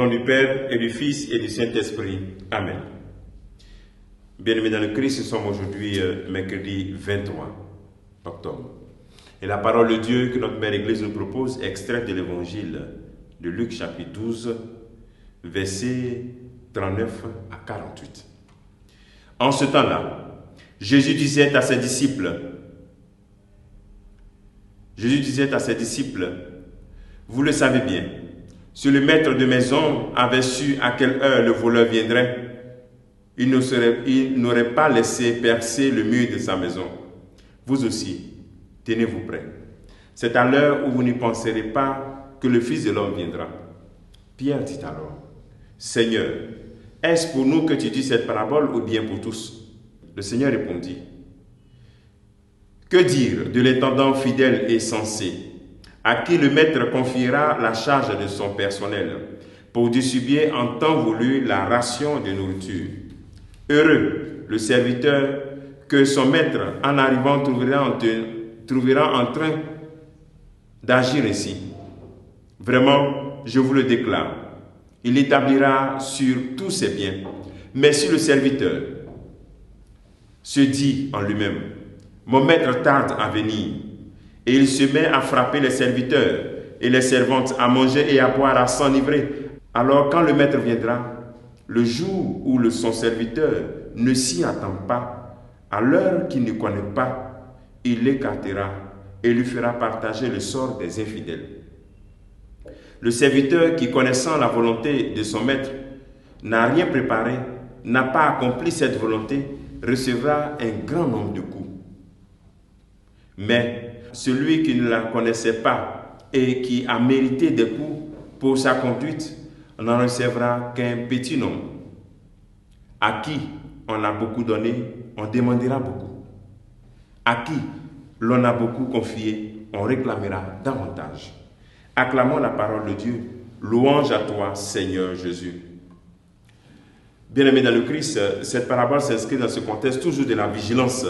nom du Père et du Fils et du Saint-Esprit. Amen. Bien-aimés dans le Christ, nous sommes aujourd'hui mercredi 23 octobre. Et la parole de Dieu que notre Mère Église nous propose est extraite de l'Évangile de Luc chapitre 12, versets 39 à 48. En ce temps-là, Jésus disait à ses disciples, vous le savez bien, si le maître de maison avait su à quelle heure le voleur viendrait, il n'aurait pas laissé percer le mur de sa maison. Vous aussi, tenez-vous prêts. C'est à l'heure où vous n'y penserez pas que le Fils de l'homme viendra. Pierre dit alors, Seigneur, est-ce pour nous que tu dis cette parabole ou bien pour tous? Le Seigneur répondit, que dire de l'intendant fidèle et sensé, à qui le maître confiera la charge de son personnel pour distribuer en temps voulu la ration de nourriture? Heureux le serviteur que son maître, en arrivant, trouvera en train d'agir ainsi. Vraiment, je vous le déclare, il établira sur tous ses biens. Mais si le serviteur se dit en lui-même, mon maître tarde à venir, et il se met à frapper les serviteurs et les servantes, à manger et à boire, à s'enivrer, alors quand le maître viendra, le jour où son serviteur ne s'y attend pas, à l'heure qu'il ne connaît pas, il l'écartera et lui fera partager le sort des infidèles. Le serviteur qui, connaissant la volonté de son maître, n'a rien préparé, n'a pas accompli cette volonté, recevra un grand nombre de coups. Mais celui qui ne la connaissait pas et qui a mérité des coups pour sa conduite, n'en recevra qu'un petit nombre. À qui on a beaucoup donné, on demandera beaucoup. À qui l'on a beaucoup confié, on réclamera davantage. Acclamons la parole de Dieu. Louange à toi, Seigneur Jésus. Bien-aimés dans le Christ, cette parabole s'inscrit dans ce contexte toujours de la vigilance.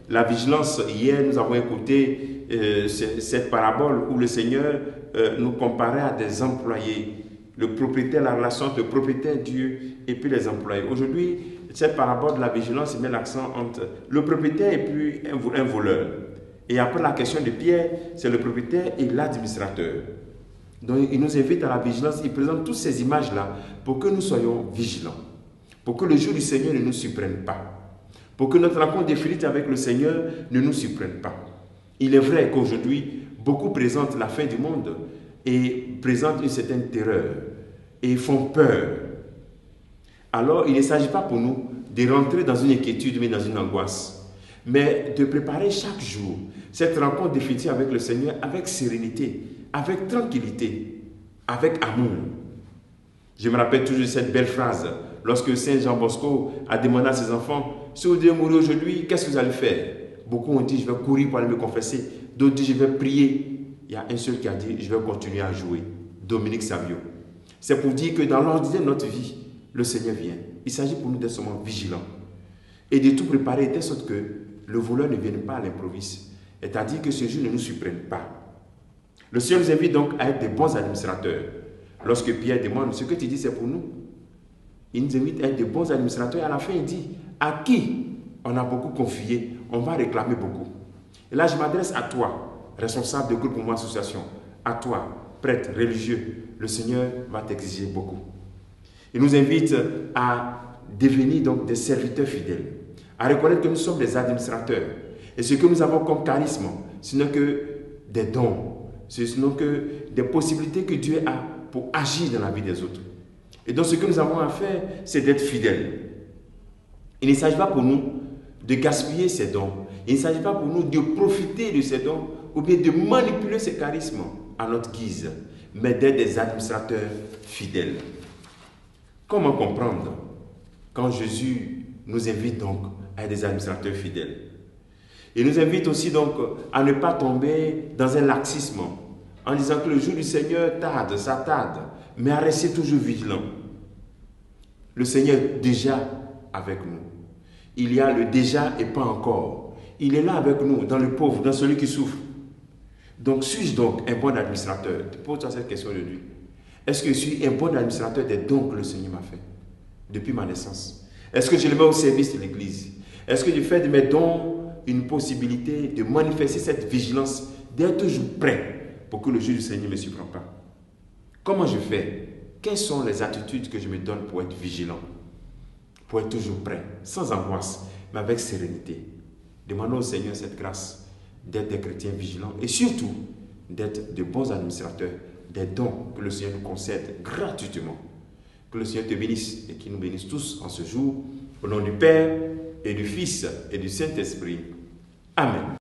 La vigilance, hier nous avons écouté cette parabole où le Seigneur nous comparait à des employés. Le propriétaire, la relation entre le propriétaire Dieu et puis les employés. Aujourd'hui, cette parabole de la vigilance met l'accent entre le propriétaire et puis un voleur. Et après la question de Pierre, c'est le propriétaire et l'administrateur. Donc il nous invite à la vigilance, il présente toutes ces images-là pour que nous soyons vigilants. Pour que le jour du Seigneur ne nous surprenne pas. Pour que notre rencontre définitive avec le Seigneur ne nous surprenne pas. Il est vrai qu'aujourd'hui, beaucoup présentent la fin du monde et présentent une certaine terreur et font peur. Alors, il ne s'agit pas pour nous de rentrer dans une inquiétude, mais dans une angoisse, mais de préparer chaque jour cette rencontre définitive avec le Seigneur avec sérénité, avec tranquillité, avec amour. Je me rappelle toujours cette belle phrase lorsque Saint Jean Bosco a demandé à ses enfants, si vous devez mourir aujourd'hui, qu'est-ce que vous allez faire? Beaucoup ont dit, je vais courir pour aller me confesser. D'autres disent, je vais prier. Il y a un seul qui a dit, je vais continuer à jouer. Dominique Savio. C'est pour dire que dans l'ordinaire de notre vie, le Seigneur vient. Il s'agit pour nous d'être seulement vigilants et de tout préparer de sorte que le voleur ne vienne pas à l'improviste. C'est-à-dire que ce jour ne nous surprenne pas. Le Seigneur nous invite donc à être des bons administrateurs. Lorsque Pierre demande, ce que tu dis c'est pour nous. Il nous invite à être des bons administrateurs. À la fin, il dit, à qui on a beaucoup confié, on va réclamer beaucoup. Et là, je m'adresse à toi, responsable de groupe ou association, à toi, prêtre, religieux. Le Seigneur va t'exiger beaucoup. Il nous invite à devenir donc des serviteurs fidèles, à reconnaître que nous sommes des administrateurs. Et ce que nous avons comme charisme, ce n'est que des dons, ce n'est que des possibilités que Dieu a pour agir dans la vie des autres. Et donc ce que nous avons à faire, c'est d'être fidèles. Il ne s'agit pas pour nous de gaspiller ces dons. Il ne s'agit pas pour nous de profiter de ces dons ou bien de manipuler ces charismes à notre guise, mais d'être des administrateurs fidèles. Comment comprendre quand Jésus nous invite donc à être des administrateurs fidèles? Il nous invite aussi donc à ne pas tomber dans un laxisme en disant que le jour du Seigneur tarde, ça tarde, mais à rester toujours vigilant. Le Seigneur est déjà avec nous. Il y a le déjà et pas encore. Il est là avec nous, dans le pauvre, dans celui qui souffre. Donc, suis-je donc un bon administrateur? Pose-toi cette question de lui. Est-ce que je suis un bon administrateur des dons que le Seigneur m'a fait depuis ma naissance? Est-ce que je les mets au service de l'Église? Est-ce que je fais de mes dons une possibilité de manifester cette vigilance, d'être toujours prêt pour que le jour du Seigneur ne me surprenne pas? Comment je fais? Quelles sont les attitudes que je me donne pour être vigilant? Pour être toujours prêt, sans angoisse, mais avec sérénité. Demandons au Seigneur cette grâce d'être des chrétiens vigilants et surtout d'être de bons administrateurs des dons que le Seigneur nous concède gratuitement. Que le Seigneur te bénisse et qu'il nous bénisse tous en ce jour. Au nom du Père et du Fils et du Saint-Esprit. Amen.